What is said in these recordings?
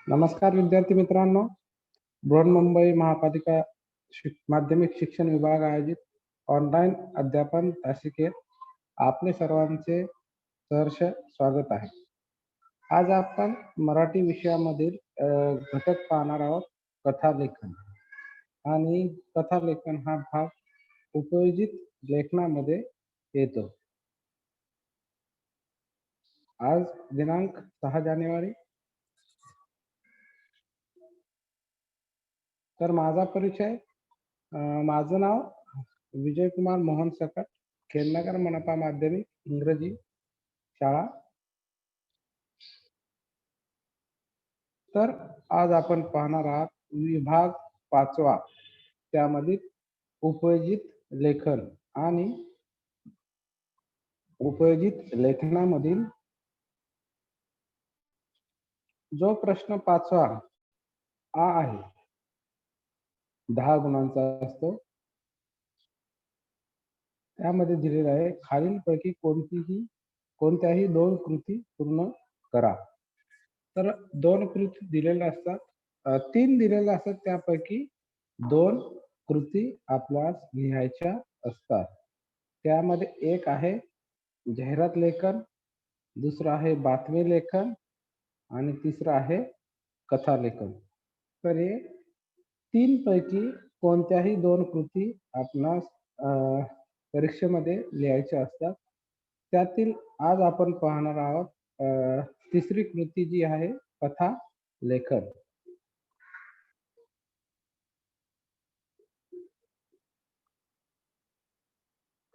नमस्कार विद्यार्थी मित्रांनो, बृहन्मुंबई महापालिका माध्यमिक शिक्षण विभाग आयोजित ऑनलाईन अध्यापन तासिकेत आपले सर्वांचे सहर्ष स्वागत आहे. आज आपण मराठी विषयामधील घटक पाहणार आहोत, कथालेखन. आणि कथालेखन हा भाग उपयोजित लेखनामध्ये येतो. आज दिनांक 6 जानेवारी. तर माझा परिचय, माझं नाव विजय कुमार मोहन सकट, खेडनगर मनपा माध्यमिक इंग्रजी शाळा. तर आज आपण पाहणार आहात विभाग 5वा, त्यामधील उपयोजित लेखन आणि उपयोजित लेखनामधील जो प्रश्न 5वा आ आहे, 10 गुणांचा असतो. त्यामध्ये दिलेलं आहे, खालीलपैकी कोणत्याही 2 कृती पूर्ण करा. तर 2 कृती दिलेल्या असतात, 3 दिलेल्या असतात, त्यापैकी 2 कृती आपल्याला लिहायच्या असतात. त्यामध्ये एक आहे जाहिरात लेखन, दुसरं आहे बातमी लेखन आणि तिसरं आहे कथा लेखन. तर हे 3 पैकी कोणत्याही 2 कृती आपणास परीक्षेमध्ये लिहायच्या असतात. त्यातील आज आपण पाहणार आहोत तिसरी कृती जी आहे, कथा लेखन.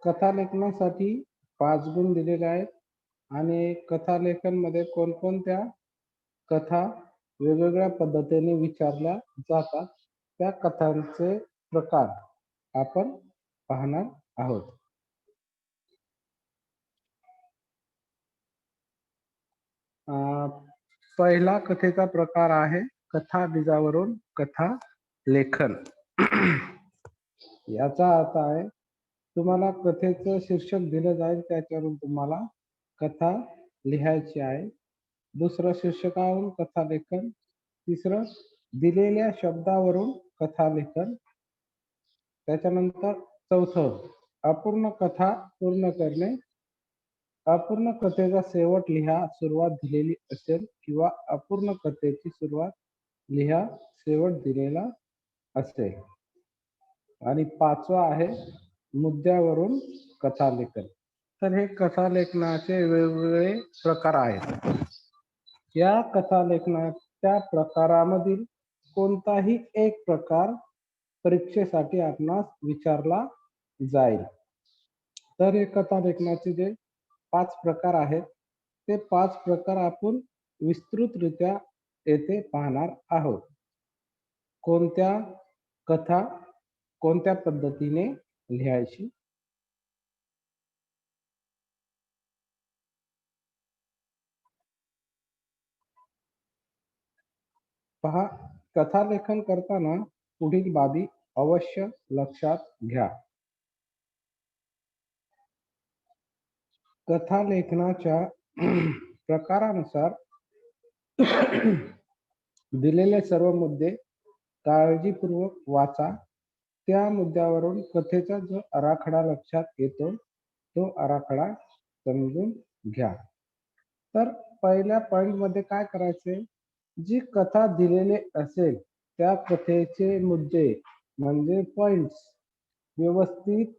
कथा लेखनासाठी 5 गुण दिलेले आहेत आणि कथा लेखन मध्ये कोणकोणत्या कथा वेगवेगळ्या पद्धतीने विचारल्या जातात, त्या कथांचे प्रकार आपण पाहणार आहोत. पहिला कथेचा प्रकार आहे कथा बीजावरून कथा लेखन. याचा अर्थ आहे, तुम्हाला कथेचं शीर्षक दिलं जाईल, त्याच्यावरून तुम्हाला कथा लिहायची आहे. दुसरं शीर्षकावरून कथा लेखन. तिसरं दिलेल्या शब्दावरून कथा लेखन. त्याच्यानंतर चौथं अपूर्ण कथा पूर्ण करणे. अपूर्ण कथेचा शेवट लिहा, सुरुवात दिलेली असेल, किंवा अपूर्ण कथेची सुरुवात लिहा, शेवट दिलेला असेल. आणि 5वा आहे मुद्द्यावरून कथा लेखन. तर हे कथा लेखनाचे वेगवेगळे प्रकार आहेत. या कथा लेखनाच्या प्रकारामधील कोणताही एक प्रकार परीक्षेसाठी आपणास विचारला जाईल. तर हे कथा लेखनाचे जे 5 प्रकार आहेत, ते 5 प्रकार आपण विस्तृतरित्या येथे पाहणार आहोत. कोणत्या कथा कोणत्या पद्धतीने लिहायची. पहा, कथा लेखन करताना पुढील बाबी अवश्य लक्षात घ्या. कथा लेखनाच्या प्रकारानुसार दिलेले सर्व मुद्दे काळजीपूर्वक वाचा. त्या मुद्द्यावरून कथेचा जो आराखडा लक्षात येतो, तो आराखडा समजून घ्या. तर पहिल्या पॉइंट मध्ये काय करायचे, जी कथा दिलेले असेल त्या कथेचे मुद्दे म्हणजे पॉइंट्स व्यवस्थित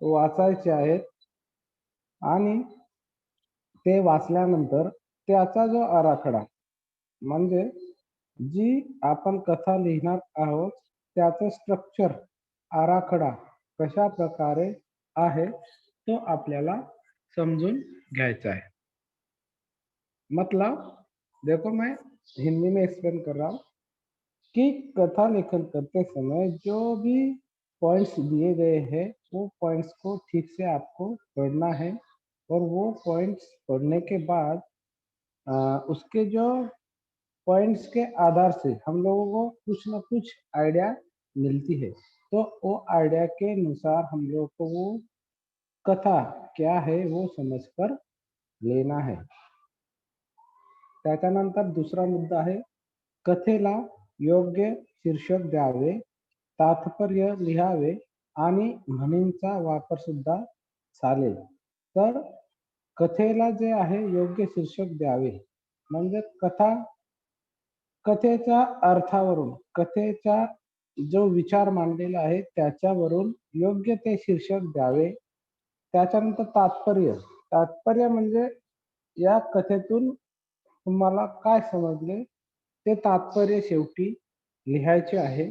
वाचायचे आहेत. आणि ते वाचल्यानंतर त्याचा जो आराखडा, म्हणजे जी आपण कथा लिहिणार आहोत, त्याचं स्ट्रक्चर, आराखडा कशा प्रकारे आहे, तो आपल्याला समजून घ्यायचा है. मतलब देखो, मैं हिंदी में एक्सप्लेन कर रहा हूँ कि कथा लेखन करते समय जो भी पॉइंट्स दिए गए हैं, वो पॉइंट्स को ठीक से आपको पढ़ना है. और वो पॉइंट्स पढ़ने के बाद उसके जो पॉइंट्स के आधार से हम लोगों को कुछ ना कुछ आइडिया मिलती है. तो वो आइडिया के अनुसार हम लोग को वो कथा क्या है वो समझकर लेना है. त्याच्यानंतर दुसरा मुद्दा आहे, कथेला योग्य शीर्षक द्यावे, तात्पर्य लिहावे आणि म्हणींचा वापर सुद्धा चालेल. तर कथेला जे आहे योग्य शीर्षक द्यावे म्हणजे कथेच्या अर्थावरून, कथेचा जो विचार मांडलेला आहे त्याच्यावरून योग्य ते शीर्षक द्यावे. त्याच्यानंतर तात्पर्य म्हणजे या कथेतून तुम्हाला काय समजले ते तात्पर्य शेवटी लिहायचे आहे.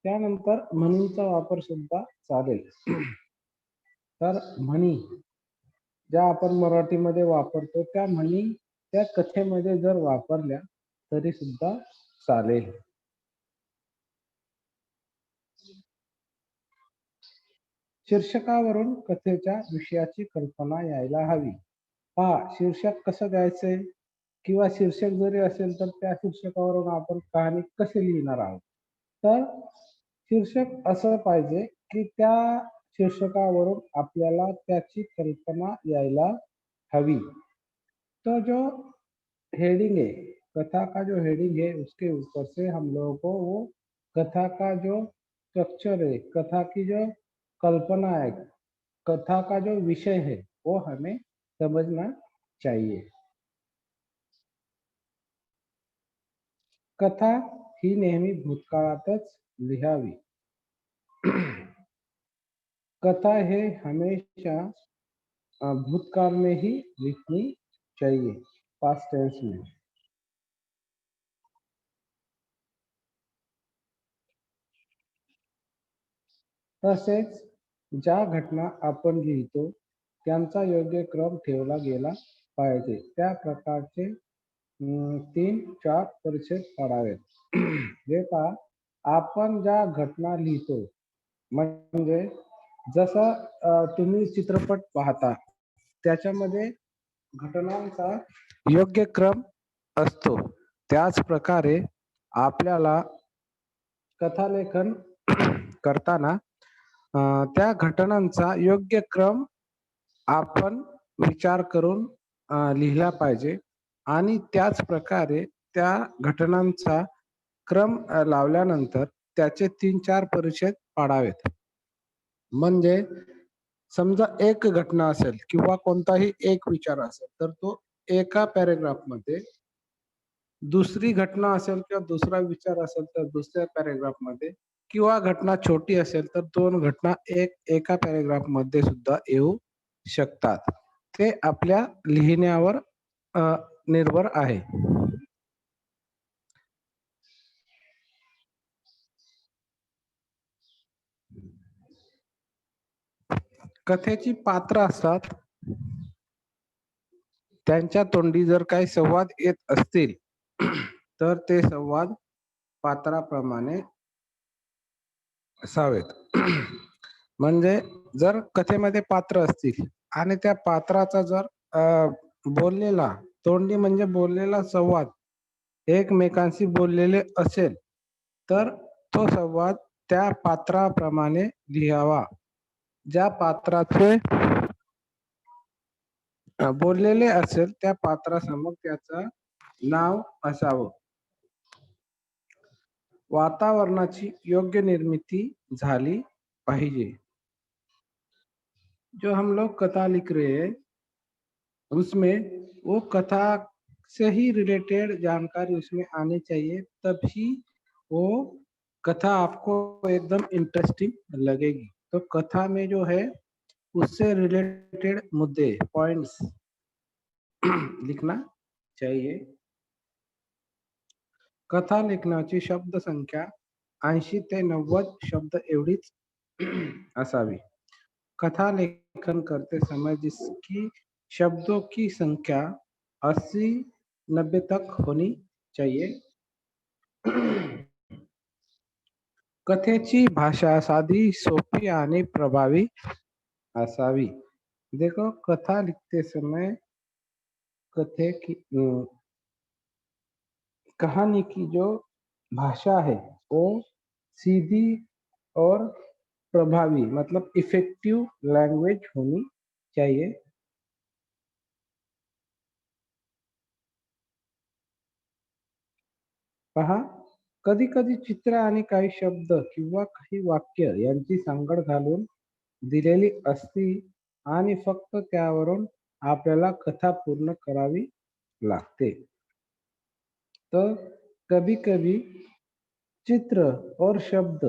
त्यानंतर म्हणींचा वापर सुद्धा चालेल. तर म्हणी ज्या आपण मराठीमध्ये वापरतो त्या म्हणी त्या कथेमध्ये जर वापरल्या तरी सुद्धा चालेल. शीर्षकावरून कथेच्या विषयाची कल्पना यायला हवी. पहा, शीर्षक कसं द्यायचंय किंवा शीर्षक जरी असेल तर त्या शीर्षकावरून आपण कहाणी कशी लिहिणार आहोत. तर शीर्षक असं पाहिजे की त्या शीर्षकावरून आपल्याला त्याची कल्पना यायला हवी. तो जो हेडिंग है, कथा का जो हेडिंग है उसके ऊपर से हम लोगों को वो कथा का जो स्ट्रक्चर है, कथा की जो कल्पना है, कथा का जो विषय है वो हमें समझना चाहिए. कथा ही नेहमी भूतकाळातच लिहावी. कथा है हमेशा भूतकाल में ही लिखनी चाहिए, पास्ट टेंस में. तसेच ज्या घटना आपण लिहितो त्यांचा योग्य क्रम ठेवला गेला पाहिजे. त्या प्रकारचे 3-4 परिच्छेद पाडावेत. हे पहा, आपण ज्या घटना लिहितो म्हणजे जसं तुम्ही चित्रपट पाहता त्याच्यामध्ये घटनांचा योग्य क्रम असतो. त्याच प्रकारे आपल्याला कथालेखन करताना त्या घटनांचा योग्य क्रम आपण विचार करून लिहिला पाहिजे आणि त्याच प्रकारे त्या घटनांचा क्रम लावल्यानंतर त्याचे 3-4 परिच्छेद पाडावेत. म्हणजे समजा एक घटना असेल किंवा कोणताही एक विचार असेल तर तो एका पॅरेग्राफमध्ये, दुसरी घटना असेल किंवा दुसरा विचार असेल तर दुसऱ्या पॅरेग्राफमध्ये, किंवा घटना छोटी असेल तर 2 घटना एका पॅरेग्राफमध्ये सुद्धा येऊ शकतात. ते आपल्या लिहिण्यावर निर्भर आहे. कथेची पात्र असतात, त्यांच्या तोंडी जर काही संवाद येत असतील तर ते संवाद पात्राप्रमाणे असावेत. म्हणजे जर कथेमध्ये पात्र असतील आणि त्या पात्राचा जर बोललेला तोंडी म्हणजे बोललेला संवाद एकमेकांशी बोललेले असेल तर तो संवाद त्या पात्राप्रमाणे लिहावा. ज्या पात्राचे बोललेले असेल त्या पात्रासमोर त्याचं नाव असावं. वातावरणाची योग्य निर्मिती झाली पाहिजे. जो हम लोग कथा लिख रहे हैं उसमें वो कथा से ही रिलेटेड जानकारी उसमें आनी चाहिए, तभी वो कथा आपको एकदम इंटरेस्टिंग लगेगी. तो कथा में जो है उससे रिलेटेड मुद्दे पॉइंट्स लिखना चाहिए. कथा लेखनाची शब्द संख्या 80 ते 90 शब्द एवढीच असावी. कथा लेखन करते समय जिसकी शब्दों की संख्या 80-90 तक होनी चाहिए. कथेची भाषा साधी, सोपी आणि प्रभावी असावी. देखो, कथा लिखते समय कथे की कहानी की जो भाषा है वो सीधी और प्रभावी मतलब इफेक्टिव लैंग्वेज होनी चाहिए. पहा, कधी कधी चित्र आणि काही शब्द किंवा काही वाक्य यांची सांगड घालून दिलेली असती आणि फक्त त्यावरून आपल्याला कथा पूर्ण करावी लागते. तर कभी कभी चित्र और शब्द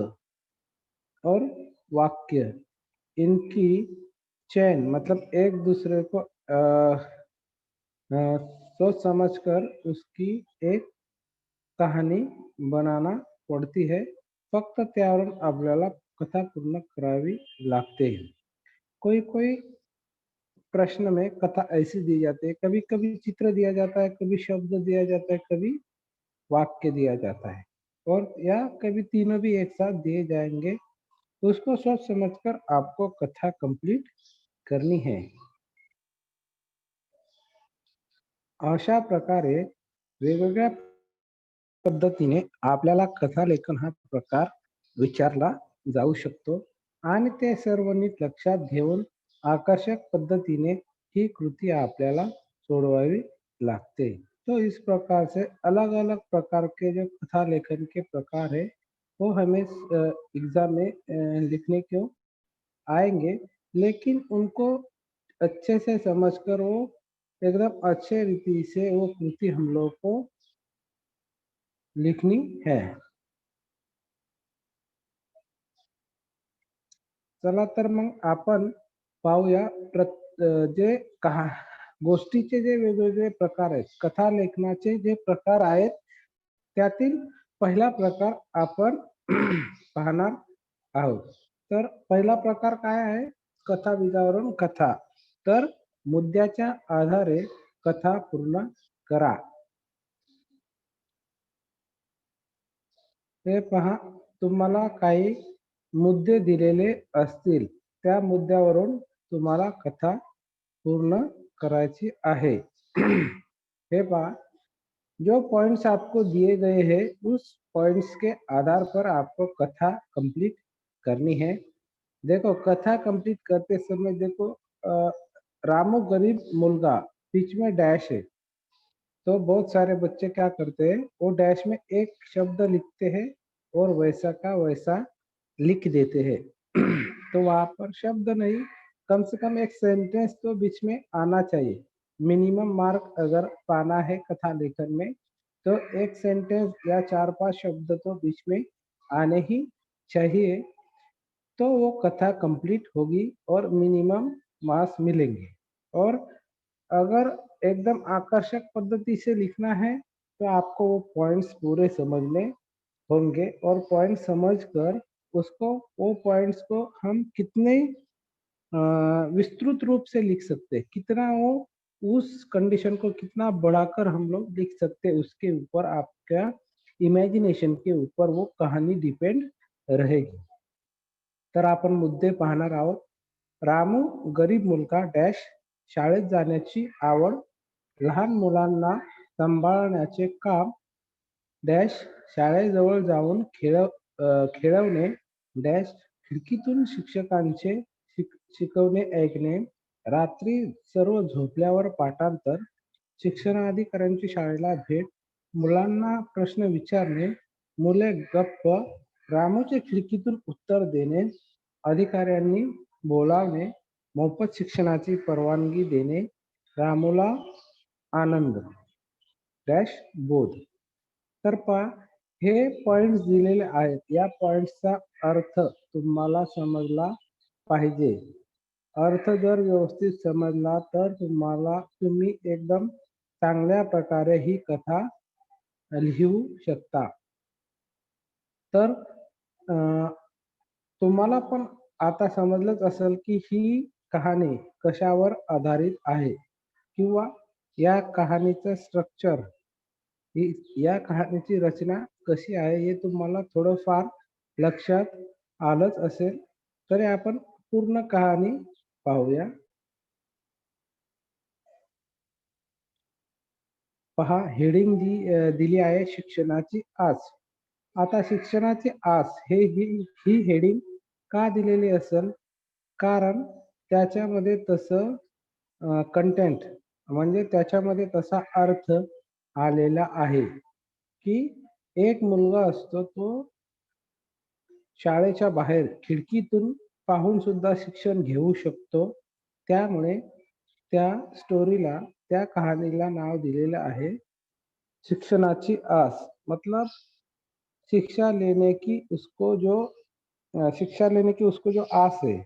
और वाक्य इनकी चैन मतलब एक दूसरे को सोच समझकर उसकी एक कहानी बनाना पड़ती है. फक्त त्यावरून आपल्याला कथा पूर्ण करावी लागते. कोई कोई प्रश्न में कथा ऐसी दी जाती है, कभी कभी चित्र दिया जाता है, कभी शब्द दिया जाता है, कभी वाक्य दिया जाता है और या कभी तीनों भी एक साथ दिए जाएंगे. उसको सोच समझकर आपको कथा कंप्लीट करनी है. अशा प्रकारे वेगवेगळ्या पद्धतीने आपल्याला कथा लेखन हा प्रकार विचारला जाऊ शकतो आणि ते सर्व नीट लक्षात घेऊन आकर्षक पद्धतीने ही कृती आपल्याला सोडवावी लागते. तो इस प्रकार से अलग अलग प्रकार के जो कथा लेखन के प्रकार है वो हमें एग्जाम में लिखने को आएंगे, लेकिन उनको अच्छे से समझकर वो एकदम अच्छे रीति से वो कृति हम लोग को लिखनी है. चला तर मग आपण पाहूया जे कहा गोष्टीचे जे वेगवेगळे प्रकार आहेत, कथा लेखनाचे जे प्रकार आहेत त्यातील पहिला प्रकार आपण पाहणार आहोत. तर पहिला प्रकार काय आहे? कथा बीजावरून कथा. तर मुद्द्याच्या आधारे कथा पूर्ण करा. हे पहा, तुम्हाला काही मुद्दे दिलेले असतील, त्या मुद्द्यावरून तुम्हाला कथा पूर्ण करायची आहे. हे पहा, जो पॉइंट्स आपको दिए गए हैं उस पॉइंट्स के आधार पर आपको कथा कंप्लीट करनी है. देखो, कथा कंप्लीट करते समय देखो, रामू गरीब मुलगा बीच में डैश है, तो बहुत सारे बच्चे क्या करते हैं, वो डैश में एक शब्द लिखते हैं और वैसा का वैसा लिख देते हैं. तो वहां पर शब्द नहीं, कम से कम एक सेंटेंस तो बीच में आना चाहिए. मिनिमम मार्क अगर पाना है कथा लेखन में तो एक सेंटेंस या 4-5 शब्द तो बीच में आने ही चाहिए. तो वो कथा कंप्लीट होगी और मिनिमम मार्क्स मिलेंगे. और अगर एकदम आकर्षक पद्धति से लिखना है तो आपको वो पॉइंट्स पूरे समझने होंगे और पॉइंट समझकर उसको वो पॉइंट्स को हम कितने विस्तृत रूप से लिख सकते हैं, कितना वो उस कंडीशन को कितना बढ़ाकर हम लोग लिख सकते हैं, उसके ऊपर आपका इमेजिनेशन के ऊपर वो कहानी डिपेंड रहेगी. तर आपण मुद्दे पाहणार आहोत. रामू गरीब मुलगा डॅश शाळेत जाण्याची आवड, लहान मुलांना सांभाळण्याचे काम, डॅश शाळेजवळ जाऊन खेळवणे, डॅश खिडकीतून शिक्षकांचे शिकवणे ऐकणे, रात्री सर्व झोपल्यावर पाठांतर, शिक्षणाधिकाऱ्यांची शाळेला भेट, मुलांना प्रश्न विचारणे, मुले गप्प, रामूचे खिडकीतून उत्तर देणे, अधिकाऱ्यांनी बोलावणे, मोफत शिक्षणाची परवानगी देणे, रामूला आनंद, डॅश बोध. तर पहा, हे पॉइंट्स दिलेले आहेत. या पॉइंट्सचा अर्थ तुम्हाला समजला पाहिजे. अर्थ जर व्यवस्थित समजला तर तुम्ही एकदम चांगल्या प्रकारे ही कथा लिहू शकता. तर तुम्हाला पण आता समजलंच असेल की ही कहाणी कशावर आधारित आहे किंवा या कहाणीचं स्ट्रक्चर, या कहाणीची रचना कशी आहे हे तुम्हाला थोडंफार लक्षात आलंच असेल. तरी आपण पूर्ण कहाणी पाहूया. पहा, हेडिंग दिली आहे शिक्षणाची आस. आता शिक्षणाची आस ही हेडिंग का दिलेली असेल? कारण त्याच्यामध्ये तसं कंटेंट म्हणजे त्याच्यामध्ये तसा अर्थ आलेला आहे की एक मुलगा असतो तो शाळेच्या बाहेर खिडकीतून पाहून सुद्धा शिक्षण घेऊ शकतो. त्यामुळे त्या स्टोरीला, त्या कहाणीला नाव दिलेलं आहे शिक्षणाची आस. मतलब शिक्षा लेने की उसको जो आस है,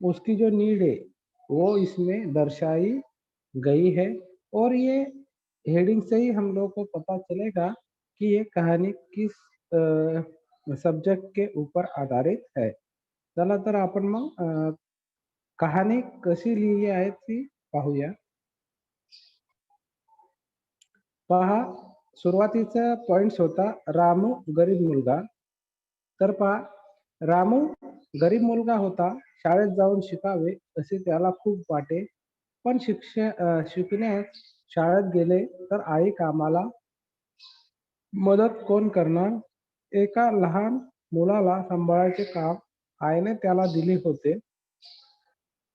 उसकी जो नीड है, वो इसमें दर्शाई गई है। और ये हेडिंग से ही हम लोग को पता चलेगा कि ये कहानी किस सब्जेक्ट के ऊपर आधारित है। चला तर आपण मग कहाणी कशी लिहिली आहे ती पाहूया. पहा, सुरुवातीचा पॉइंट्स होता रामू गरीब मुलगा. तर पहा, रामू गरीब मुलगा होता. शाळेत जाऊन शिकावे असे त्याला खूप वाटे. पण शिकण्यास शाळेत गेले तर आई कामाला मदत कोण करणार? एका लहान मुलाला सांभाळायचे काम आईने त्याला दिले होते.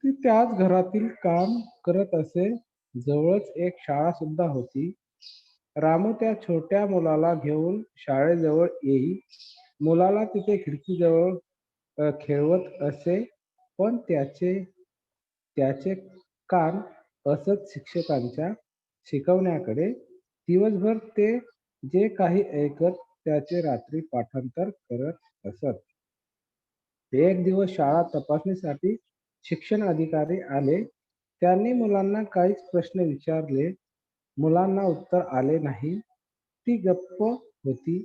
ती त्याच घरातील काम करत असे. जवळच एक शाळा सुद्धा होती. रामू त्या छोट्या मुलाला घेऊन शाळेजवळ येई. मुलाला तिथे खिडकीजवळ खेळवत असे. पण त्याचे त्याचे कान असत शिक्षकांच्या शिकवण्याकडे. दिवसभर ते जे काही ऐकत त्याचे रात्री पाठांतर करत असत. एक दिवस शाळा तपासणीसाठी शिक्षण अधिकारी आले. त्यांनी मुलांना काहीच प्रश्न विचारले. मुलांना उत्तर आले नाही. ती गप्प होती.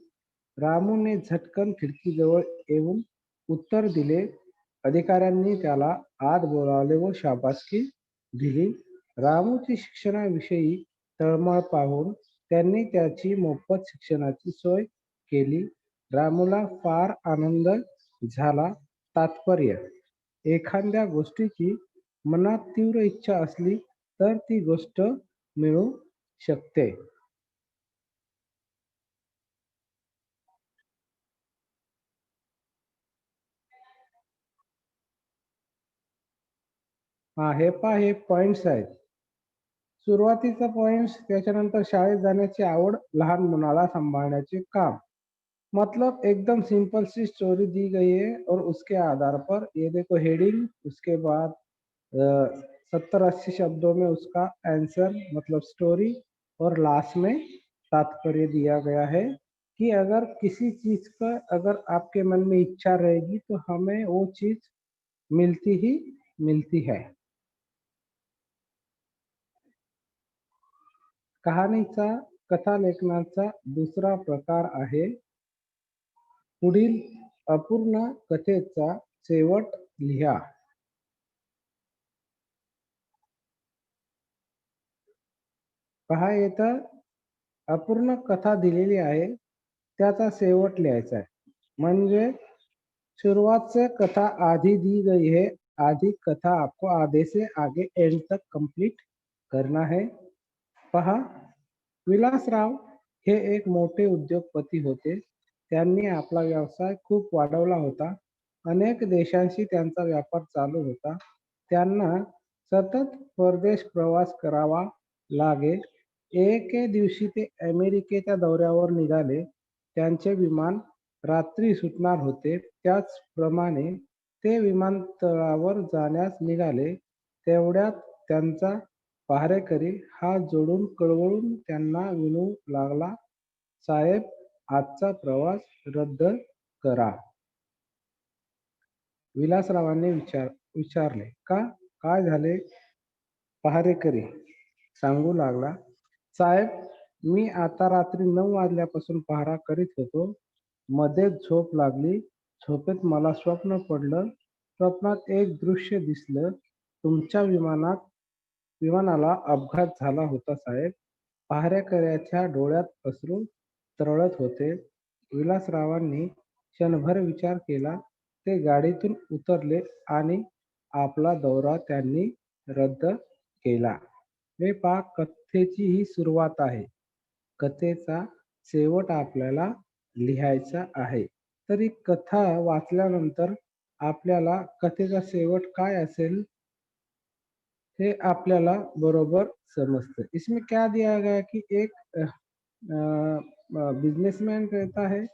रामूने झटकन खिडकीजवळ येऊन उत्तर दिले. अधिकाऱ्यांनी त्याला आत बोलावले व शाबासकी दिली. रामूची शिक्षणाविषयी तळमळ पाहून त्यांनी त्याची मोफत शिक्षणाची सोय केली. रामूला फार आनंद झाला. तात्पर्य: एखाद्या गोष्टीची मनात तीव्र इच्छा असली तर ती गोष्ट मिळू शकते. हे पहा, हे पॉइंट्स आहेत. सुरुवातीचा पॉइंट्स, त्याच्यानंतर शाळेत जाण्याची आवड, लहान मुलाला सांभाळण्याचे काम. मतलब एकदम सिंपल सी स्टोरी दी गई है और उसके आधार पर ये देखो हेडिंग, उसके बाद 70-80 शब्दों में उसका आंसर मतलब स्टोरी, और लास्ट में तात्पर्य दिया गया है कि अगर किसी चीज का अगर आपके मन में इच्छा रहेगी तो हमें वो चीज मिलती ही मिलती है. कहाणीचा कथालेखनाचा दुसरा प्रकार आहे पुढील अपूर्ण कथेचा शेवट लिहा. पहा, येतं अपूर्ण कथा दिलेली आहे, त्याचा शेवट लिहायचा आहे. म्हणजे शुरुआत से कथा आधी दी गई है, आधी कथा आपको आधे से आगे एंड तक कंप्लीट करना है. पहा, विलासराव हे एक मोठे उद्योगपती होते. त्यांनी आपला व्यवसाय खूप वाढवला होता. अनेक देशांशी त्यांचा व्यापार चालू होता. त्यांना सतत परदेश प्रवास करावा लागे. एके दिवशी ते अमेरिकेच्या दौऱ्यावर निघाले. त्यांचे विमान रात्री सुटणार होते. त्याचप्रमाणे ते विमानतळावर जाण्यास निघाले. तेवढ्यात त्यांचा पहारेकरी हात जोडून कळवळून त्यांना विनवू लागला, साहेब, आजचा प्रवास रद्द करा. विलासरावांनी विचारले, का? काय झाले? पहारेकरी सांगू लागला, साहेब, मी आता रात्री 9 वाजल्यापासून पहारा करीत होतो. मध्येच झोप लागली. झोपेत मला स्वप्न पडलं. स्वप्नात एक दृश्य दिसलं. तुमच्या विमानाला अपघात झाला होता साहेब. पहारेकऱ्याच्या डोळ्यात अश्रू तरळत होते. विलासरावांनी क्षणभर विचार केला. ते गाडीतून उतरले आणि आपला दौरा त्यांनी रद्द केला. हे पहा, कथेची ही सुरुवात आहे. कथेचा शेवट आपल्याला लिहायचा आहे. तर ही कथा वाचल्यानंतर आपल्याला कथेचा शेवट काय असेल हे आपल्याला बरोबर समजतं. इसमें क्या दिया गया कि एक बिजनेसमैन रहता है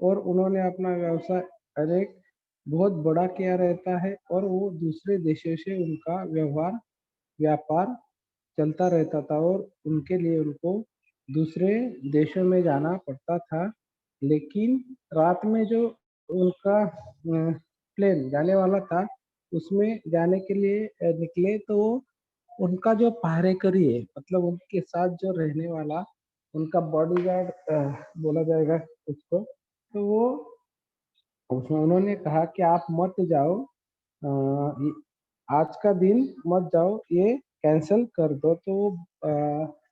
और उन्होंने अपना व्यवसाय अनेक बहुत बड़ा किया रहता है और वो दूसरे देशों से उनका व्यापार चलता रहता था और उनके लिए उनको दूसरे देशों में जाना पड़ता था। लेकिन रात में जो उनका प्लेन जाने वाला था उसमें जाने के लिए निकले तो उनका जो पहरेकरी है मतलब उनके साथ जो रहने वाला उनका बॉडीगार्ड बोला जाएगा उसको, तो वो उसमें उन्होंने कहा कि आप मत जाओ, आज का दिन मत जाओ, ये कैंसिल कर दो। तो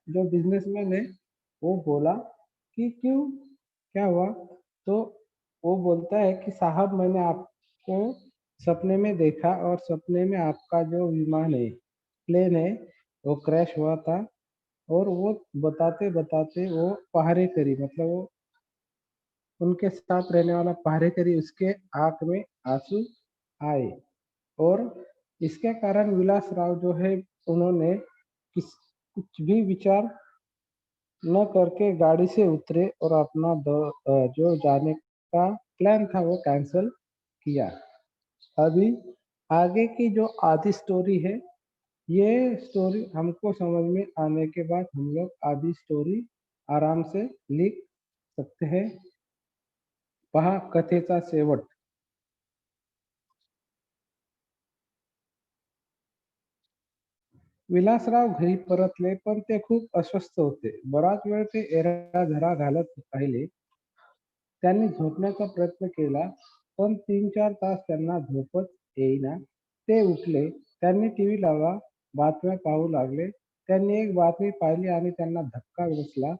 जो बिजनेसमैन है वो बोला कि क्यों, क्या हुआ? तो वो बोलता है कि साहब मैंने आपको सपने में देखा और सपने में आपका जो विमान है, प्लेन है, वो क्रैश हुआ था। और वो बताते बताते वो पहाड़े करी मतलब वो उनके साथ रहने वाला पहरेकरी उसके आंख में आंसू आए। और इसके कारण विलास राव जो है उन्होंने कुछ भी विचार न करके गाड़ी से उतरे और अपना जो जाने का प्लान था वो कैंसिल किया। अभी आगे की जो आधी स्टोरी है, ये स्टोरी हमको समझ में आने के बाद हम लोग आधी स्टोरी आराम से लिख सकते हैं। पहा कथेचा शेवट। विलासराव घरी परतले पण ते खूप अस्वस्थ होते. बराच वेळ ते एरा-झरा घालत राहिले. त्यांनी झोपण्याचा प्रयत्न केला, पण 3-4 तास त्यांना झोपच येईना. ते उठले. त्यांनी टीव्ही लावला. बातम्या पाहू लागले. त्यांनी एक बातमी पाहिली आणि त्यांना धक्का बसला.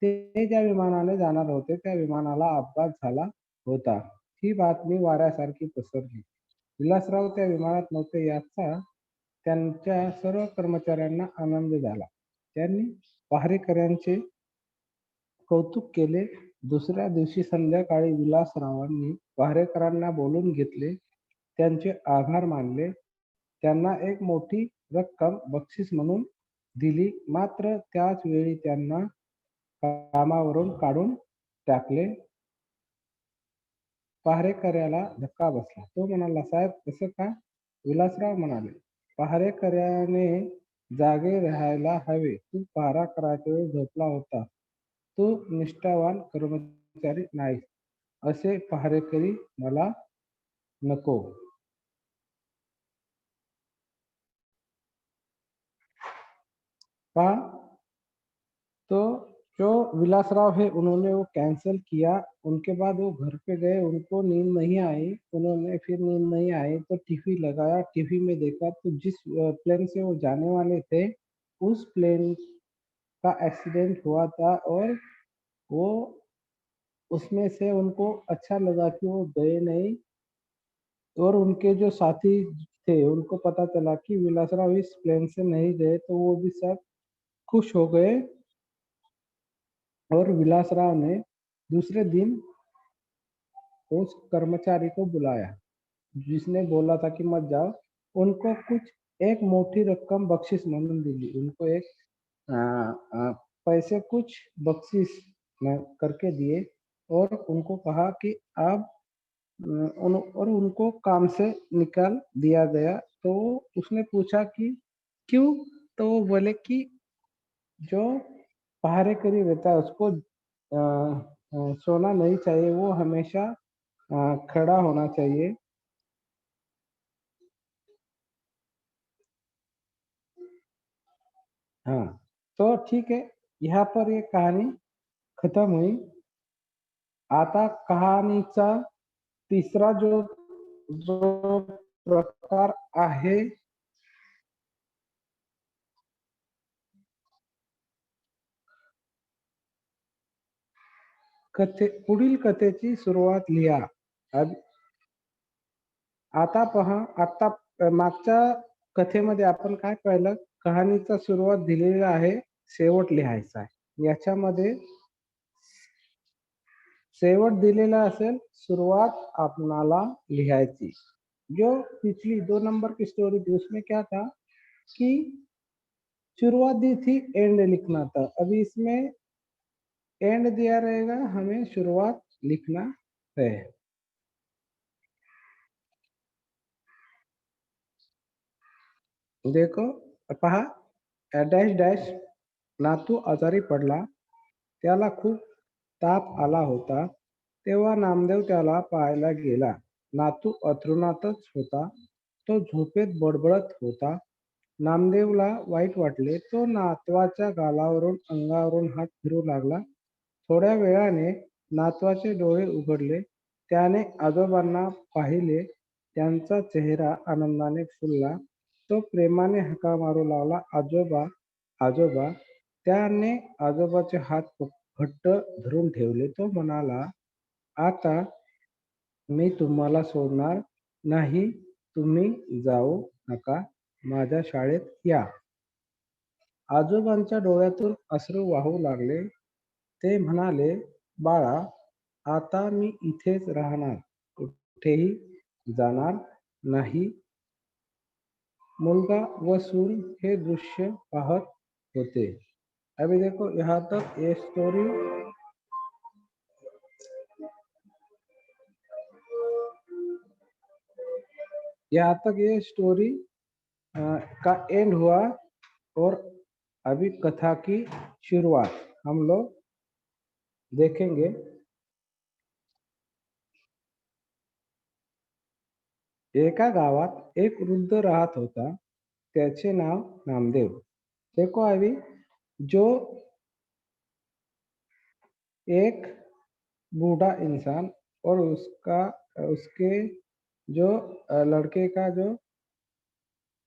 ते ज्या विमानाने जाणार होते, त्या विमानाला अपघात झाला होता. ही बातमी वाऱ्यासारखी पसरली. विलासराव त्या विमानात नव्हते याचा त्यांच्या सर्व कर्मचाऱ्यांना आनंद झाला. त्यांनी पहारेकऱ्यांचे कौतुक केले. दुसऱ्या दिवशी संध्याकाळी विलासरावांनी पहारेकरांना बोलून घेतले. त्यांचे आभार मानले. त्यांना एक मोठी रक्कम बक्षीस म्हणून दिली. मात्र त्याच वेळी त्यांना कामावरून काढून टाकले. पहारेकऱ्याला धक्का बसला. तो म्हणाला, साहेब कसं का? विलासराव म्हणाले, पहारेकऱ्याने जागे राहायला हवे. तू पहारा करायच्या वेळी झोपला होता. तू निष्ठावान कर्मचारी नाहीस. असे पहारेकरी मला नको. पहा, तो जो विलासराव है उन्होंने वो कैंसिल किया। उनके बाद वो घर पे गए, उनको नींद नहीं आई। उन्होंने फिर नींद नहीं आई तो टीवी लगाया, टीवी में देखा तो जिस प्लेन से वो जाने वाले थे उस प्लेन का एक्सीडेंट हुआ था और वो उसमें से उनको अच्छा लगा कि वो गए नहीं। और उनके जो साथी थे उनको पता चला कि विलासराव इस प्लेन से नहीं गए तो वो भी सब खुश हो गए। और विलासराव ने दूसरे दिन उस कर्मचारी को बुलाया जिसने बोला था कि मत जाओ। उनको कुछ एक मोटी रकम बख्शिश म्हणून दिली। उनको एक अ, अ, पैसे कुछ बख्शिश करके दिए और उनको कहा कि आप और उनको काम से निकाल दिया गया। तो उसने पूछा कि क्यों? तो वो बोले कि जो पहारेकरी रहता है उसको सोना नहीं चाहिए, वो हमेशा खड़ा होना चाहिए। हाँ, तो ठीक है, यहाँ पर ये कहानी खत्म हुई। आता कहाणीचा तिसरा जो जो प्रकार आहे पुढील कथेची सुरुवात लिहा। अब आता पहा, आता मागच्या कथेमध्ये आपण काय पाहिलं, कहाणीचा सुरुवात दिलेली आहे, शेवट लिहायचा आहे। याच्यामध्ये शेवट दिलेला असेल, सुरुवात आपणाला लिहायची। जो पिछली 2 नंबर की स्टोरी थी उसमें क्या था कि शुरुआत दी थी, एंड लिखना था। अभी इसमें एंड दिया रहेगा, हमें शुरुआत लिखना है। देखो पहा, डॅश डॅश नातू आजारी पडला, त्याला खूप ताप आला होता, तेव्हा नामदेव त्याला पाहायला गेला. नातू अंथरुणातच होता, तो झोपेत बडबडत होता. नामदेवला वाईट वाटले, तो नातवाच्या गालावरून अंगावरून हात फिरवू लागला. थोड्या वेळाने नातवाचे डोळे उघडले, त्याने आजोबांना पाहिले, त्यांचा चेहरा आनंदाने फुलला. तो प्रेमाने हाका मारू लागला, आजोबा, आजोबा. त्याने आजोबाचे हात घट्ट धरून ठेवले. तो म्हणाला, आता मी तुम्हाला सोडणार नाही, तुम्ही जाऊ नका, माझ्या शाळेत या. आजोबांच्या डोळ्यातून अश्रू वाहू लागले. ते म्हणाले, बाळा, आता मी इथेच राहणार, कुठेही जाणार नाही. मुलगा व सून हे दृश्य पाहत होते. अभी देखो यहाँ तक ये स्टोरी का एंड हुआ और अभी कथा की शुरुआत हम लोग देखेंगे। एका गावात एक वृद्ध राहत होता, त्याचे नाव नामदेव। देखो अभी जो एक बूढ़ा इंसान और उसके जो लड़के का जो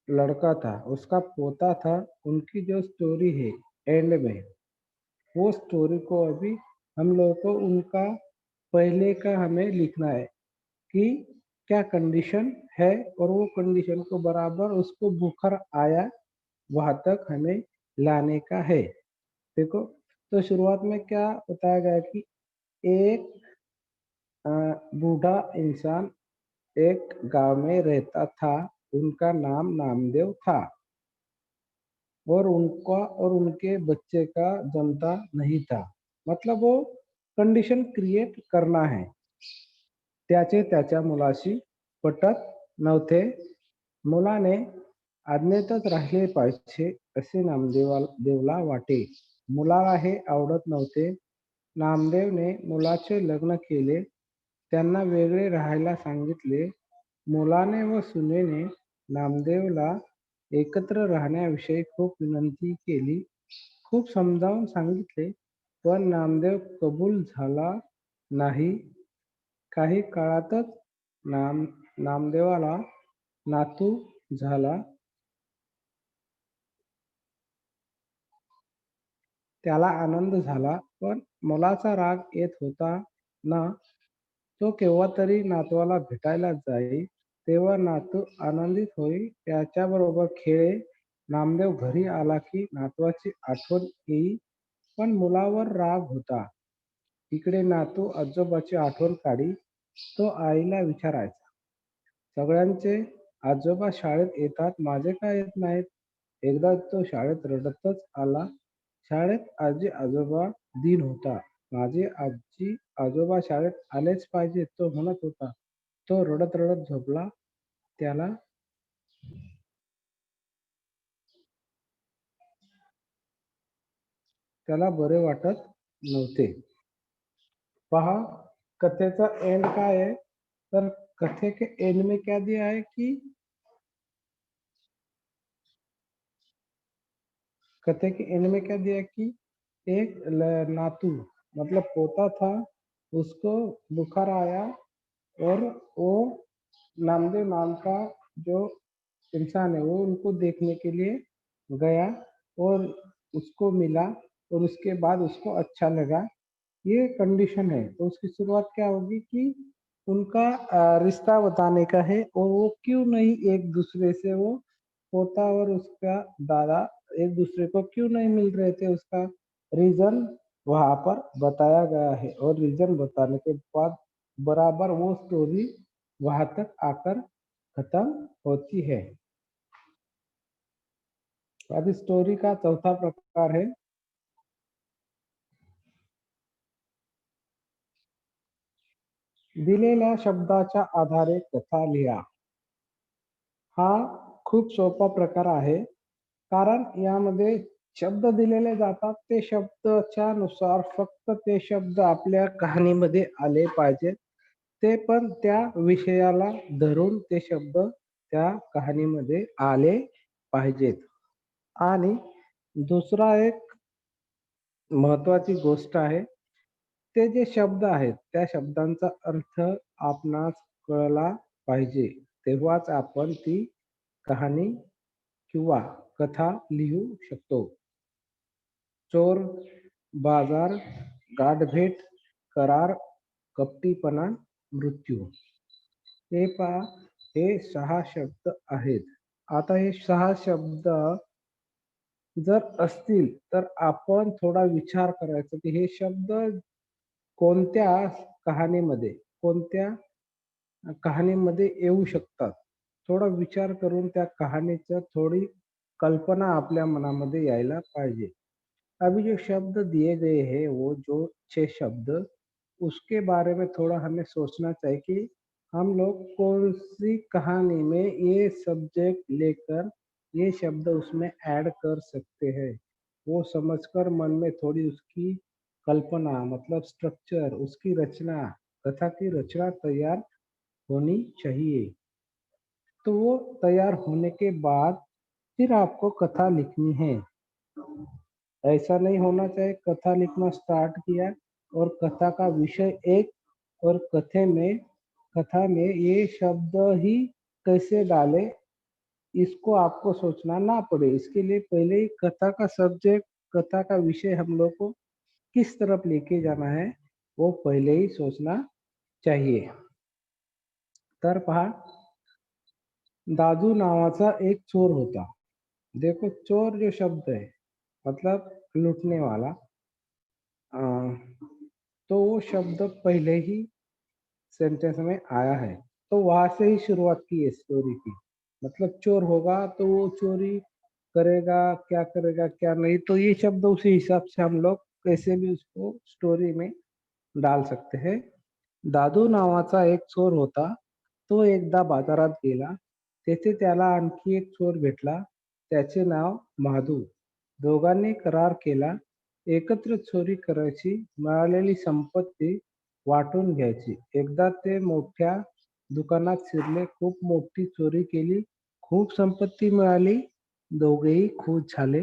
लड़का था, उसका पोता था, उनकी जो स्टोरी है एंड में, वो स्टोरी को अभी हम लोगों को उनका पहले का हमें लिखना है कि क्या कंडीशन है, और वो कंडीशन को बराबर उसको बुखार आया वहां तक हमें लाने का है। देखो, तो शुरुआत में क्या बताया गया कि एक बूढ़ा इंसान एक गांव में रहता था, उनका नाम नामदेव था, और उनका और उनके बच्चे का जमता नहीं था। मतलब वो कंडिशन क्रिएट करना है, त्याचे त्याच्या मुलाशी पटत नव्हते। मुलाने आज्ञेतच राहिले पाहिजे असे नामदेवला वाटे, मुलाला हे आवडत नव्हते। नामदेवने मुलाचे लग्न केले, त्यांना वेगळे राहायला सांगितले। मुलाने व सुनेने नामदेवला एकत्र राहण्याविषयी खूप विनंती केली, खूप समजावून सांगितले, पण नामदेव कबूल झाला नाही। काही काळातच नामदेवाला नातू झाला, त्याला आनंद झाला, पण मुलाचा राग येत होता ना। तो केव्हा तरी नातवाला भेटायला जाई, तेव्हा नातू आनंदित होई, त्याच्याबरोबर खेळे। नामदेव घरी आला की नातवाची आठवण येई, पण मुलावर राग होता। इकडे नातू आजोबाची आठवण काढी, तो आईला विचारायचा, सगळ्यांचे आजोबा शाळेत येतात, माझे का येत नाहीत? एकदा तो शाळेत रडतच आला, शाळेत आजी आजोबा दिन होता, माझे आजी आजोबा शाळेत आलेच पाहिजे, तो म्हणत होता। तो रडत रडत झोपला, त्याला त्याला बरे वाटत नव्हते। पहा, कथेचा एंड काय आहे, तर कथे के एंड में क्या दिया है कि कथे के एंड में क्या दिया कि एक नातू मतलब पोता था, उसको बुखार आया, और वो नामदेव नाम का जो इंसान है वो उनको देखने के लिए गया, और उसको मिला, और उसके बाद उसको अच्छा लगा। ये कंडीशन है, तो उसकी शुरुआत क्या होगी कि उनका रिश्ता बताने का है, और वो क्यों नहीं एक दूसरे से, वो पोता और उसका दादा एक दूसरे को क्यों नहीं मिल रहे थे, उसका रीजन वहां पर बताया गया है, और रीजन बताने के बाद बराबर वो स्टोरी वहां तक आकर खत्म होती है। अब इस स्टोरी का चौथा प्रकार है दिलेल्या शब्दाच्या आधारे कथा लिहा. हा खूप सोपा प्रकार आहे, कारण यामध्ये शब्द दिलेले जातात. ते शब्दाच्या नुसार फक्त ते शब्द आपल्या कहाणीमध्ये आले पाहिजेत. ते पण त्या विषयाला धरून ते शब्द त्या कहाणीमध्ये आले पाहिजेत. आणि दुसरा एक महत्वाची गोष्ट आहे, ते जे शब्द आहेत त्या शब्दांचा अर्थ आपणास कळला पाहिजे. तेव्हाच आपण ती कहाणी किंवा कथा लिहू शकतो. चोर, बाजार, गाठभेट, करार, कपटीपणा, मृत्यू. हे पहा, हे 6 शब्द आहेत. आता हे 6 शब्द जर असतील तर आपण थोडा विचार करायचा की हे शब्द कोणत्या कहाणीमध्ये, कोणत्या कहाणीमध्ये येऊ शकतात. थोडा विचार करून त्या कहाणीचं थोडी कल्पना आपल्या मनामध्ये यायला पाहिजे. अभी जो शब्द दिए गए हैं वो जो 6 शब्द, उसके बारे में थोड़ा हमें सोचना चाहिए कि हम लोग कौन सी कहानी में ये सब्जेक्ट लेकर ये शब्द उसमें ऐड कर सकते हैं। वो समझकर मन में थोड़ी उसकी कल्पना मतलब स्ट्रक्चर, उसकी रचना, कथा की रचना तैयार होनी चाहिए। तो वो तैयार होने के बाद फिर आपको कथा लिखनी है। ऐसा नहीं होना चाहिए कथा लिखना स्टार्ट किया और कथा का विषय एक और कथा में ये शब्द ही कैसे डाले, इसको आपको सोचना ना पड़े। इसके लिए पहले ही कथा का सब्जेक्ट, कथा का विषय हम लोग को किस तरफ लेके जाना है वो पहले ही सोचना चाहिए. तर पहा, दादू नावाचा एक चोर होता. देखो, चोर जो शब्द है मतलब लूटने वाला, तो वो शब्द पहले ही सेंटेंस में आया है, तो वहां से ही शुरुआत की है स्टोरी की. मतलब चोर होगा तो वो चोरी करेगा, क्या करेगा क्या नहीं, तो ये शब्द उसी हिसाब से हम लोग कैसे भी उसको स्टोरी में डाल सकते हैं. दादू नावाचा एक चोर होता. तो एकदा बाजारात गेला. तेथे त्याला आणखी एक चोर भेटला. त्याचे नाव महादू. दोघांनी करार केला, एकत्र चोरी करायची, मिळालेली संपत्ती वाटून घ्यायची. एकदा ते मोठ्या दुकानात शिरले, खूप मोठी चोरी केली, खूप संपत्ती मिळाली, दोघेही खुश झाले.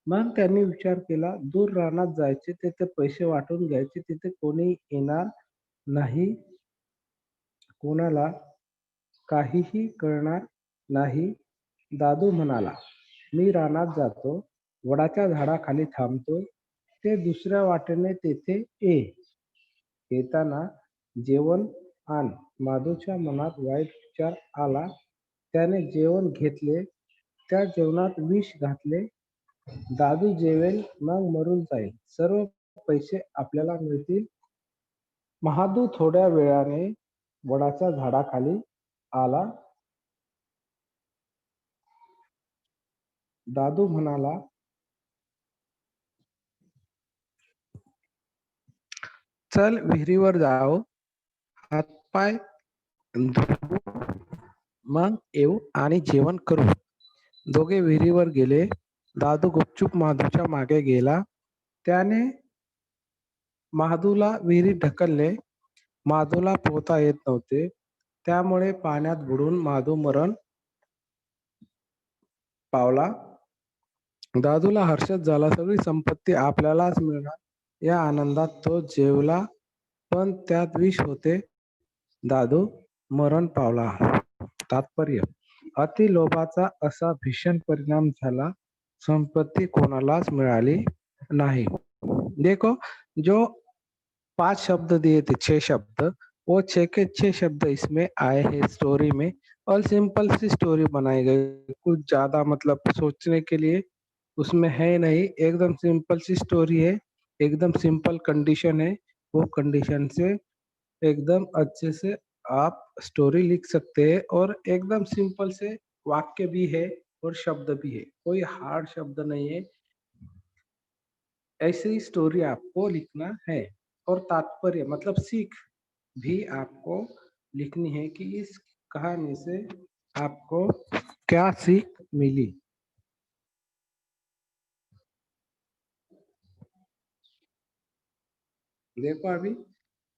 मग त्यांनी विचार केला, दूर रानात जायचे, तिथे पैसे वाटून घ्यायचे, तिथे कोणी येणार नाही, कोणाला काहीही कळणार नाही. दादू म्हणाला, मी रानात जातो, वडाच्या झाडाखाली थांबतो, ते दुसऱ्या वाटेने तेथे ये. येताना जेवण आण. माधूच्या मनात वाईट विचार आला. त्याने जेवण घेतले, त्या जेवणात विष घातले. दादू जेवेल मग मरून जाईल, सर्व पैसे आपल्याला मिळतील. महादू थोड्या वेळाने वडाच्या झाडाखाली आला. दादू म्हणाला, चल विहिरीवर जाऊ, हातपाय धुवू, मग येऊ आणि जेवण करू. दोघे विहिरीवर गेले. दादू गुपचूप माधूच्या मागे गेला. त्याने महादूला विहिरीत ढकलले. माधूला पोहता येत नव्हते, त्यामुळे पाण्यात बुडून माधू मरण पावला. दादूला हर्षच झाला, सगळी संपत्ती आपल्यालाच मिळणार या आनंदात तो जेवला, पण त्यात विष होते. दादू मरण पावला. तात्पर्य, अति लोभाचा असा भीषण परिणाम झाला, संपत्ती कोणालाच मिळाली नाही. देखो, जो 5 शब्द दिए थे, 6 शब्द, वो 6 के 6 शब्द इसमें आए हैं स्टोरी में, और सिंपल सी स्टोरी बनाई गई, कुछ ज्यादा मतलब सोचने के लिए उसमें है नहीं. एकदम सिंपल सी स्टोरी है, एकदम सिंपल कंडीशन है, वो कंडीशन से एकदम अच्छे से आप स्टोरी लिख सकते हैं. और एकदम सिंपल से वाक्य भी है और शब्द भी है, कोई हार्ड शब्द नहीं है. ऐसे ही स्टोरी आपको लिखना है. और तात्पर्य मतलब सीख, भी आपको लिखनी है कि इस कहानी से आपको क्या सीख मिली। देखो अभी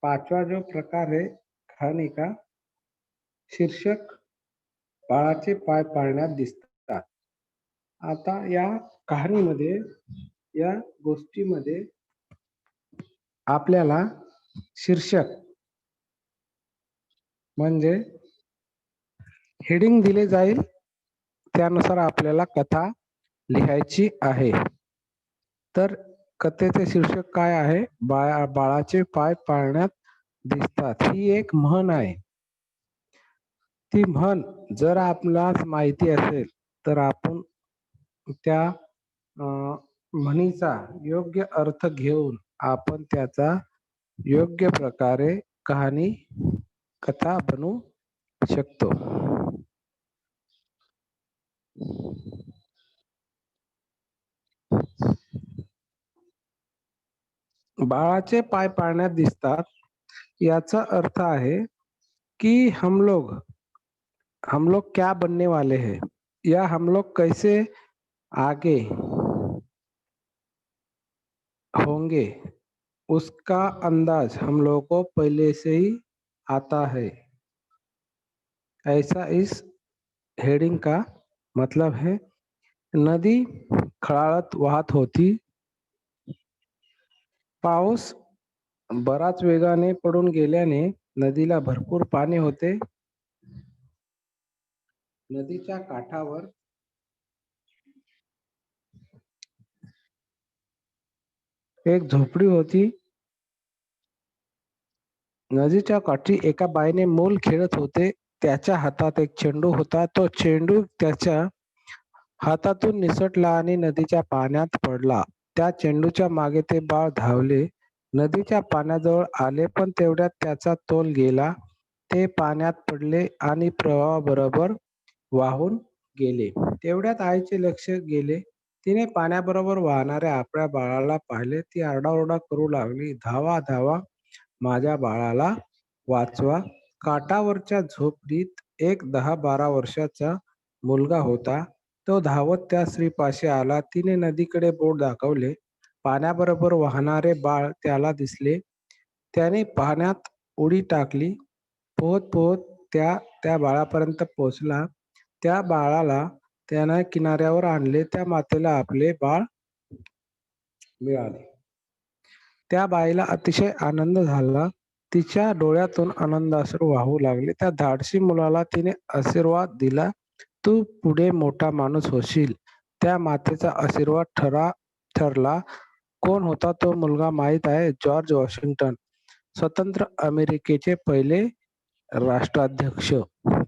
पांचवा जो प्रकार है कहानी का, शीर्षक बाळाचे पाय पाळण्यात दिसतात। आता या कहाणीमध्ये, या गोष्टीमध्ये आपल्याला शीर्षक म्हणजे हेडिंग दिले जाईल, त्यानुसार आपल्याला कथा लिहायची आहे। तर कथेचे शीर्षक काय आहे? बाळाचे पाय पाळण्यात दिसतात। ही एक म्हण आहे। ती म्हण जर आपल्याला माहिती असेल तर आपण त्या म्हणीचा योग्य अर्थ घेऊन आपण त्याचा योग्य प्रकारे कहाणी कथा बनवू शकतो। बाळाचे पाय पाळण्यात दिसतात याचा अर्थ आहे कि हम लोग क्या बनने वाले हैं, या हम लोग कैसे आगे होंगे, उसका अंदाज हम लोगों को पहले से ही आता है। ऐसा इस हेडिंग का मतलब है। नदी खळाळत वाहत होती। पाऊस बराच वेगाने पडून गेल्याने नदीला भरपूर पाणी होते। नदीच्या काठावर एक झोपडी होती। नदीच्या काठी एका बाईने मूल खेळत होते। त्याच्या हातात एक चेंडू होता। तो चेंडू त्याच्या हातातून निसटला आणि नदीच्या पाण्यात पडला। त्या चेंडूच्या मागे ते बाळ धावले, नदीच्या पाण्याजवळ आले, पण तेवढ्यात त्याचा तोल गेला। ते पाण्यात पडले आणि प्रवाहाबरोबर वाहून गेले। तेवढ्यात आईचे लक्ष गेले। तिने पाण्याबरोबर वाहणाऱ्या आपल्या बाळाला पाहिले। ती आरडाओरडा करू लागली, धावा धावा, माझ्या बाळाला वाचवा। काठावरच्या झोपडीत एक 10-12 वर्षाचा मुलगा होता। तो धावत त्या स्त्रीपाशी आला। तिने नदीकडे बोट दाखवले। पाण्याबरोबर वाहणारे बाळ त्याला दिसले। त्याने पाण्यात उडी टाकली। पोहत पोहत त्या बाळापर्यंत पोहोचला। त्या बाळाला त्याने किनाऱ्यावर आणले। त्या मातेला आपले बाळ मिळाले। त्या बाईला अतिशय आनंद झाला। तिच्या डोळ्यातून आनंदाश्रू वाहू लागले। त्या धाडसी मुलाला तिने आशीर्वाद दिला, तू पुढे मोठा माणूस होशील। त्या मातेचा आशीर्वाद ठरला। कोण होता तो मुलगा माहीत आहे? जॉर्ज वॉशिंग्टन, स्वतंत्र अमेरिकेचे पहिले राष्ट्राध्यक्ष।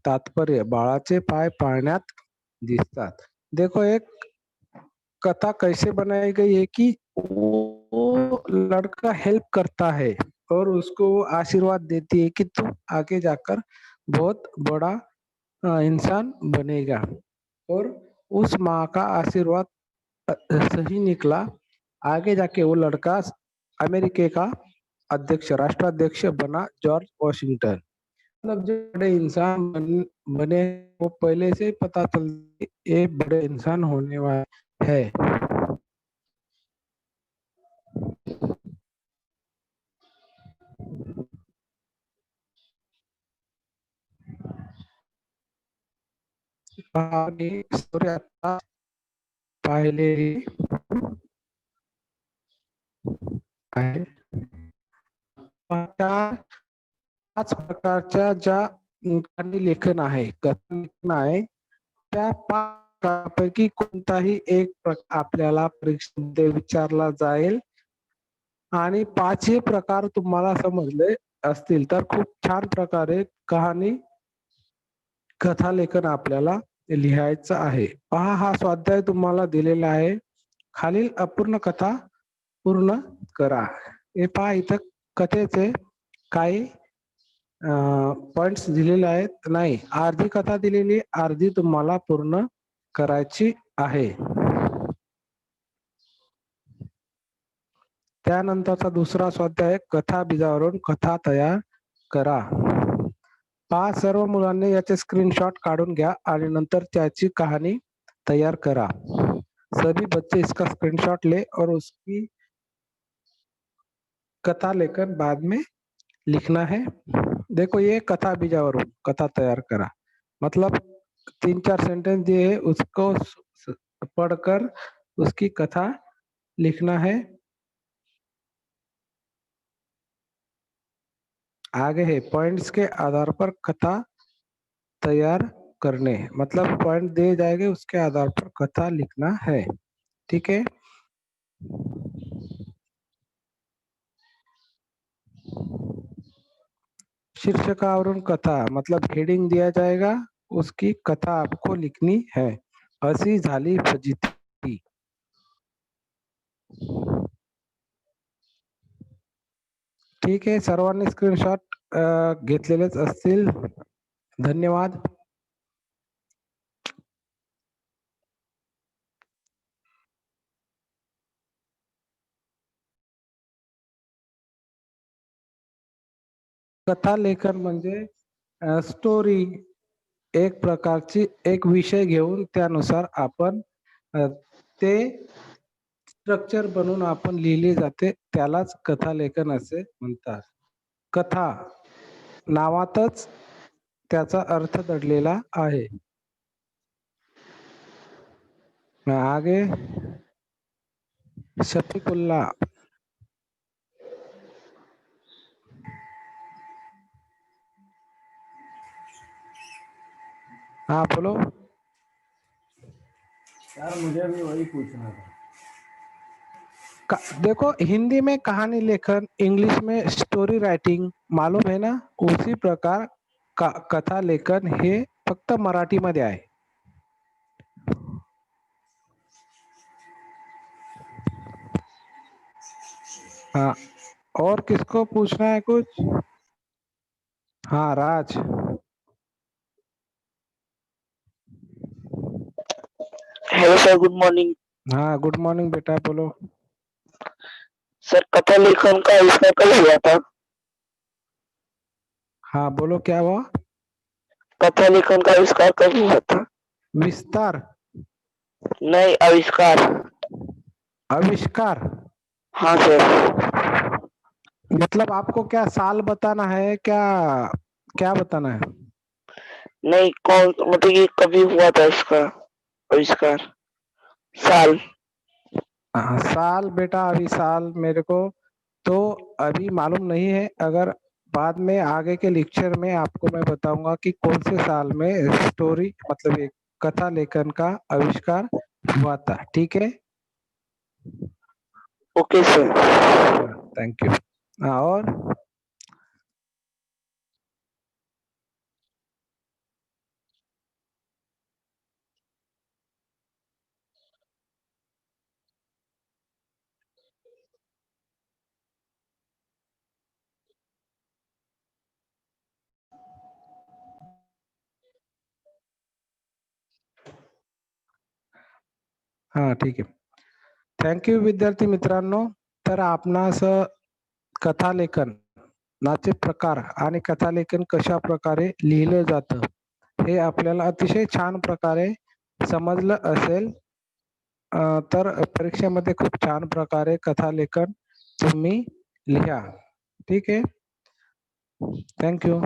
तात्पर्य, बाळाचे पाय पाळण्यात दिसतात। देखो एक कथा कैसे बनाई गई है कि वो लड़का हेल्प करता है और उसको आशीर्वाद देती है कि तू आगे जाकर बहुत बड़ा इंसान बनेगा। और उस माँ का आशीर्वाद सही निकला। आगे जाके वो लड़का अमेरिका का राष्ट्राध्यक्ष बना, जॉर्ज वॉशिंगटन। मतलब जो बड़े इंसान बने वो पहले से ही पता चलता ये बड़े इंसान होने वाले है। स्टोरी आता पाहिलेली आहे। पाच प्रकारच्या ज्या लेखन आहे, कथा लेखन आहे, त्या पैकी कोणताही एक आपल्याला परीक्षेमध्ये विचारला जाईल आणि पाचही प्रकार तुम्हाला समजले असतील तर खूप छान प्रकारे कथा लेखन आपल्याला लिहायचं आहे। पहा, हा स्वाध्याय तुम्हाला दिलेला आहे। खालील अपूर्ण कथा पूर्ण करा। हे पहा, इथं कथेचे काही पॉइंट्स दिलेले आहेत। नाही, अर्धी कथा दिलेली, अर्धी तुम्हाला पूर्ण करायची आहे। त्यानंतरचा दुसरा स्वाध्याय, कथा बीजावरून कथा तयार करा. पहा, सर्व मुलांनी याचे स्क्रीनशॉट काढून घ्या आणि नंतर त्याची कहाणी तैयार करा. सभी बच्चे इसका स्क्रीनशॉट ले और उसकी कथा लेकर बाद में लिखना है. देखो, ये कथा बीजावरून कथा तैयार करा मतलब 3-4 सेंटेंस दिए है, उसको पढ़कर उसकी कथा लिखना है. आगे है पॉइंट्स के आधार पर कथा तैयार करने, मतलब पॉइंट दिए जाएंगे उसके आधार पर कथा लिखना है. ठीक है. शीर्षकावरून कथा मतलब हेडिंग दिया जाएगा, उसकी कथा आपको लिखनी है. अशी झाली फजिती. ठीक आहे, सर्वांनी स्क्रीनशॉट घेतलेलेच असतील. धन्यवाद. कथा लेखन म्हणजे स्टोरी, एक प्रकारची एक विषय घेऊन त्यानुसार आपण ते स्ट्रक्चर बनवून आपण लिहिली जाते, त्यालाच कथा लेखन असे म्हणतात. कथा नावातच त्याचा अर्थ दडलेला आहे. आगे शफीकुल्ला. हाँ बोलो. यार मुझे भी वही पूछना था. देखो, हिंदी में कहानी लेखन, इंग्लिश में स्टोरी राइटिंग, मालूम है ना. उसी प्रकार कथा लेखन हे फक्त मराठीमध्ये आहे. हाँ, और किसको पूछना है कुछ? हाँ, Raj. Hello sir, good morning. हाँ, गुड मॉर्निंग बेटा, बोलो. सर, कथा लेखन का आविष्कार कब हुआ था? हाँ बोलो, क्या हुआ? कथा लेखन का आविष्कार कब हुआ था? विस्तार नहीं, आविष्कार. आविष्कार हाँ सर. मतलब आपको क्या साल बताना है, क्या क्या बताना है? नहीं, कौन मतलब ये कभी हुआ था इसका आविष्कार? साल. हाँ, साल बेटा, अभी साल मेरे को तो अभी मालूम नहीं है. अगर बाद में आगे के लेक्चर में आपको मैं बताऊंगा कि कौन से साल में स्टोरी मतलब एक कथा लेखन का आविष्कार हुआ था. ठीक है. Okay sir. Thank you. हाँ, और हाँ ठीक आहे. थँक्यू विद्यार्थी मित्रांनो. तर आपणास कथा लेखन नाचे प्रकार आणि कथा लेखन कशा प्रकारे लिहिलं जातं हे आपल्याला अतिशय छान प्रकारे समजलं असेल. तर परीक्षेमध्ये खूप छान प्रकारे कथा लेखन तुम्ही लिहा. ठीक आहे. थँक्यू.